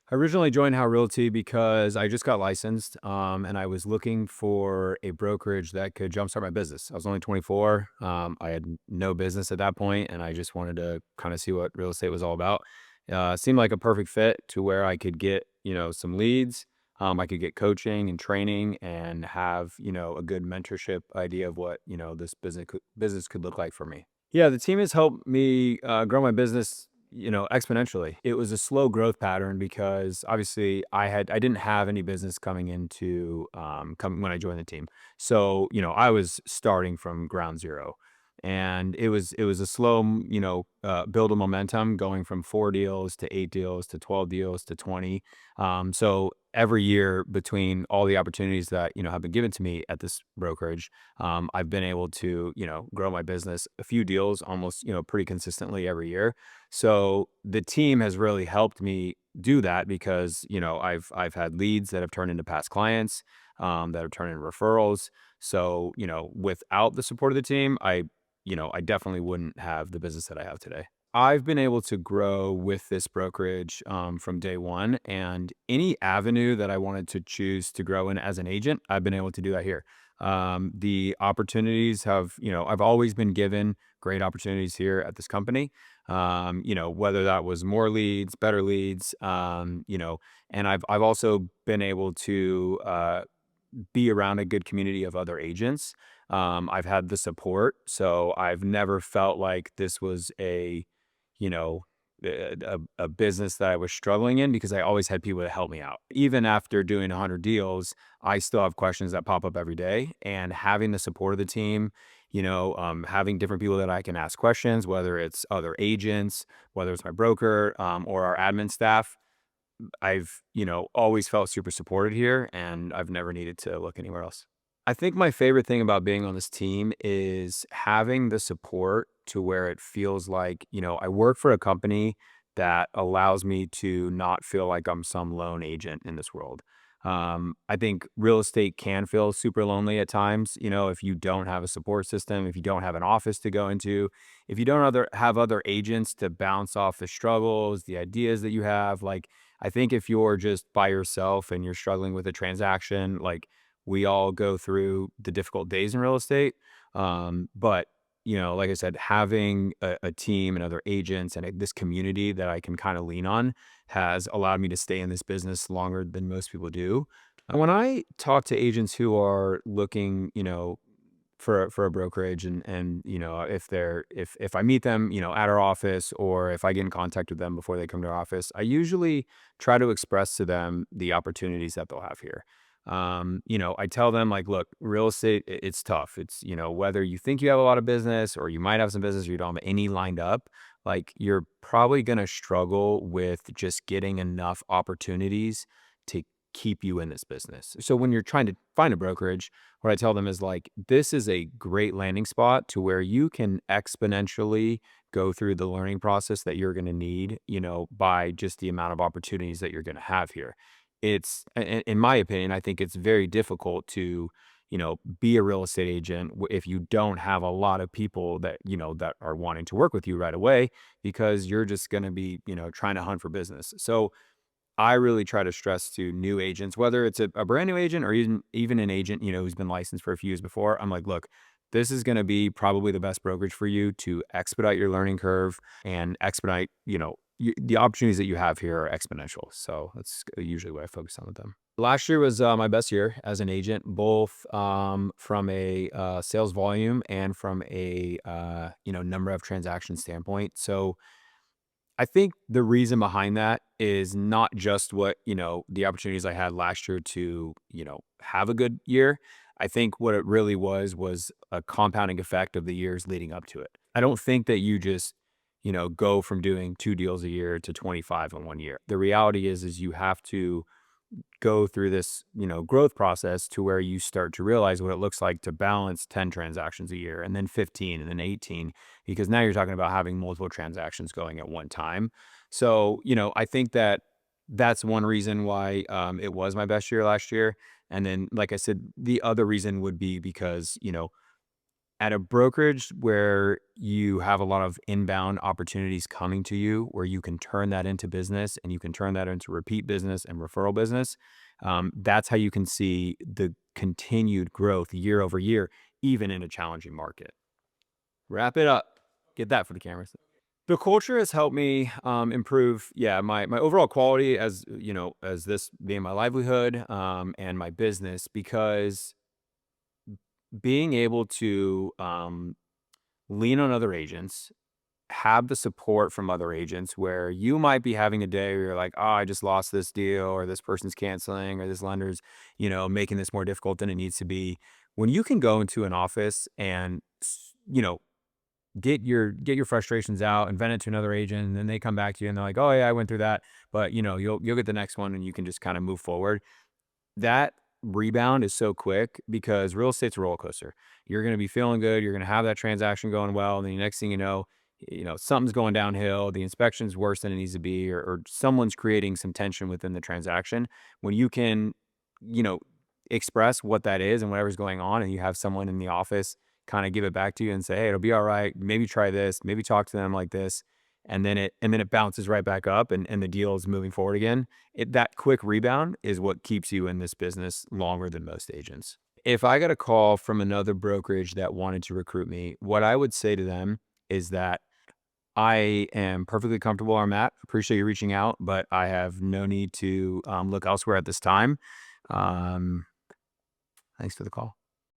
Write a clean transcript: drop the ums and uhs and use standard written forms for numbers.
I originally joined Howe Realty because I just got licensed, and I was looking for a brokerage that could jumpstart my business. I was only 24. I had no business at that point, and I just wanted to kind of see what real estate was all about. Seemed like a perfect fit to where I could get, some leads. I could get coaching and training and have, a good mentorship idea of what, this business could look like for me. Yeah, the team has helped me grow my business, exponentially. It was a slow growth pattern because obviously I didn't have any business coming into come when I joined the team. So, I was starting from ground zero. And it was a slow, build of momentum going from 4 deals to 8 deals to 12 deals to 20. So every year between all the opportunities that, have been given to me at this brokerage, I've been able to, grow my business a few deals almost, pretty consistently every year. So the team has really helped me do that because, I've had leads that have turned into past clients, that have turned into referrals. So, without the support of the team, I definitely wouldn't have the business that I have today. I've been able to grow with this brokerage from day one, and any avenue that I wanted to choose to grow in as an agent, I've been able to do that here. The opportunities have, I've always been given great opportunities here at this company. Whether that was more leads, better leads, and I've also been able to be around a good community of other agents. I've had the support, so I've never felt like this was you know, a business that I was struggling in because I always had people to help me out. Even after doing 100 deals, I still have questions that pop up every day, and having the support of the team, having different people that I can ask questions, whether it's other agents, whether it's my broker, or our admin staff. I've, always felt super supported here, and I've never needed to look anywhere else. I think my favorite thing about being on this team is having the support to where it feels like, I work for a company that allows me to not feel like I'm some lone agent in this world. I think real estate can feel super lonely at times, if you don't have a support system, if you don't have an office to go into, if you don't have other agents to bounce off the struggles, the ideas that you have. Like, I think if you're just by yourself and you're struggling with a transaction, like we all go through the difficult days in real estate. But like I said, having a team and other agents and this community that I can kind of lean on has allowed me to stay in this business longer than most people do. And when I talk to agents who are looking, for a brokerage, and if I meet them, at our office, or if I get in contact with them before they come to our office, I usually try to express to them the opportunities that they'll have here. I tell them, like, look, real estate, it's tough. It's, whether you think you have a lot of business or you might have some business or you don't have any lined up, like, you're probably going to struggle with just getting enough opportunities to keep you in this business. So when you're trying to find a brokerage, what I tell them is, like, this is a great landing spot to where you can exponentially go through the learning process that you're going to need, by just the amount of opportunities that you're going to have here. In my opinion, I think it's very difficult to, be a real estate agent if you don't have a lot of people that, that are wanting to work with you right away, because you're just going to be, trying to hunt for business. So I really try to stress to new agents, whether it's a brand new agent or even an agent, who's been licensed for a few years before. I'm like, look, this is going to be probably the best brokerage for you to expedite your learning curve and expedite, the opportunities that you have here are exponential. So that's usually what I focus on with them. Last year was my best year as an agent, both from a sales volume and from a number of transactions standpoint. So I think the reason behind that is not just what, the opportunities I had last year to, have a good year. I think what it really was a compounding effect of the years leading up to it. I don't think that you just, go from doing 2 deals a year to 25 in one year. The reality is you have to go through this, growth process to where you start to realize what it looks like to balance 10 transactions a year, and then 15, and then 18, because now you're talking about having multiple transactions going at one time. So, I think that that's one reason why it was my best year last year. And then, like I said, the other reason would be because, At a brokerage where you have a lot of inbound opportunities coming to you, where you can turn that into business and you can turn that into repeat business and referral business, that's how you can see the continued growth year over year, even in a challenging market. Wrap it up. Get that for the cameras. The culture has helped me improve, yeah, my overall quality as as this being my livelihood and my business because being able to lean on other agents, have the support from other agents where you might be having a day where you're like, oh, I just lost this deal, or this person's canceling, or this lender's, making this more difficult than it needs to be. When you can go into an office and, get your frustrations out and vent it to another agent, and then they come back to you and they're like, oh yeah, I went through that, but you'll get the next one and you can just kind of move forward. That rebound is so quick because real estate's a roller coaster. You're going to be feeling good. You're going to have that transaction going well. And then the next thing something's going downhill. The inspection's worse than it needs to be, or someone's creating some tension within the transaction. When you can, you know, express what that is and whatever's going on, and you have someone in the office kind of give it back to you and say, hey, it'll be all right. Maybe try this, maybe talk to them like this. And then it bounces right back up and the deal is moving forward again. That quick rebound is what keeps you in this business longer than most agents. If I got a call from another brokerage that wanted to recruit me, what I would say to them is that I am perfectly comfortable where I'm at. Appreciate you reaching out, but I have no need to look elsewhere at this time. Um, Thanks for the call.